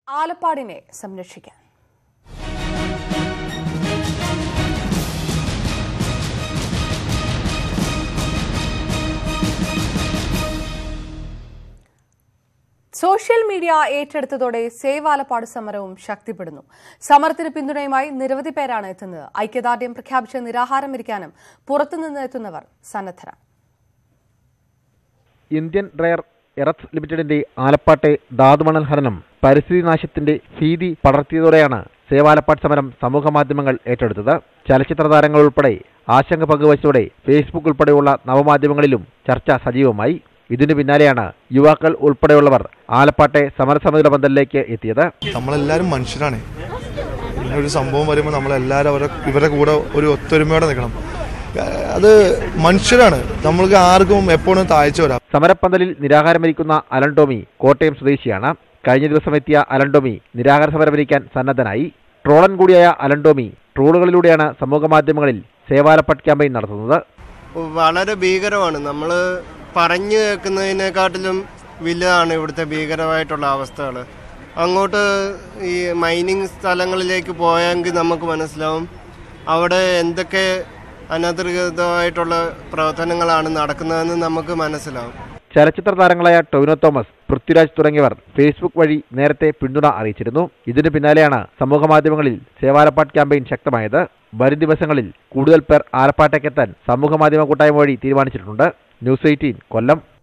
ആലപ്പാടിനെ സംരക്ഷിക്കാൻ. Social media ഏറ്റെടുത്തതോടെ save Alappad സമരവും ശക്തിപ്പെടുന്നു. സമരത്തിന് പിന്തുണയുമായി നിരവധി പേരാണ് എത്തുന്നത്. ഐക്യദാർഢ്യം പ്രഖ്യാപിച്ച് നിരാഹാരമിരിക്കാനും പുറത്തുനിന്ന് എത്തുന്നവർ സന്നദ്ധരാണ്. ഇന്ത്യൻ റയർ എറത്സ് ലിമിറ്റഡിന്റെ ആലപ്പാട്ടെ ധാതുമണൽ ഖനനം പരിസ്ഥിതി നാശത്തിന്റെ ഭീതി പടർത്തിയതോടെയാണ് സേവ് ആലപ്പാട് സമരം സമൂഹമാധ്യമങ്ങൾ ഏറ്റെടുത്തത്. ചലച്ചിത്ര താരങ്ങൾ ഉൾപ്പെടെ ആശങ്ക പങ്കുവച്ചതോടെ ഫേസ്ബുക്ക് ഉൾപ്പെടെയുള്ള നവമാധ്യമങ്ങളിലും ചർച്ച സജീവമായി. ഇതിനു പിന്നാലെയാണ് യുവാക്കൾ ഉൾപ്പെടെയുള്ളവർ ആലപ്പാട്ടെ സമരസമിതിയുടെ പന്തലിലേക്ക് എത്തിയത്. നമ്മളെല്ലാവരും മനുഷ്യരാണ്. ഇങ്ങനൊരു സംഭവം വരുമ്പോൾ നമ്മളെല്ലാവരും ഇവരുടെ കൂടെ ഒരു ഒത്തൊരുമയോടെ നിൽക്കണം. അത് മനുഷ്യരാണ്. നമ്മൾക്ക് ആർക്കും എപ്പോഴും താഴ്ച വരാം. സമരപ്പന്തലിൽ നിരാഹാരമിരിക്കുന്ന അലൻ ടോമി കോട്ടയം സ്വദേശിയാണ്. കഴിഞ്ഞ ദിവസം എത്തിയ അലൻ ടോമി നിരാഹാര സമരമിരിക്കാൻ സന്നദ്ധനായി. ട്രോളൻ കൂടിയായ അലൻ ടോമി ട്രോളുകളിലൂടെയാണ് സമൂഹമാധ്യമങ്ങളിൽ സേവ് ആലപ്പാട് ക്യാമ്പയിൻ നടത്തുന്നത്. വളരെ ഭീകരമാണ്. നമ്മൾ പറഞ്ഞു കേൾക്കുന്നതിനെക്കാട്ടിലും വലുതാണ് ഇവിടുത്തെ ഭീകരമായിട്ടുള്ള അവസ്ഥകൾ. അങ്ങോട്ട് ഈ മൈനിങ് സ്ഥലങ്ങളിലേക്ക് പോയെങ്കിൽ നമുക്ക് മനസ്സിലാവും അവിടെ എന്തൊക്കെ അനധികൃതമായിട്ടുള്ള പ്രവർത്തനങ്ങളാണ് നടക്കുന്നതെന്ന് നമുക്ക് മനസ്സിലാവും. ചലച്ചിത്ര താരങ്ങളായ ടൊവിനോ തോമസ്, പൃഥ്വിരാജ് തുടങ്ങിയവർ ഫേസ്ബുക്ക് വഴി നേരത്തെ പിന്തുണ അറിയിച്ചിരുന്നു. ഇതിനു പിന്നാലെയാണ് സമൂഹമാധ്യമങ്ങളിൽ സേവ് ആലപ്പാട് ക്യാമ്പയിൻ ശക്തമായത്. വരും ദിവസങ്ങളിൽ കൂടുതൽ പേർ ആലപ്പാട്ടേക്കെത്താൻ സമൂഹമാധ്യമ കൂട്ടായ്മ വഴി തീരുമാനിച്ചിട്ടുണ്ട്. ന്യൂസ് 18 കൊല്ലം.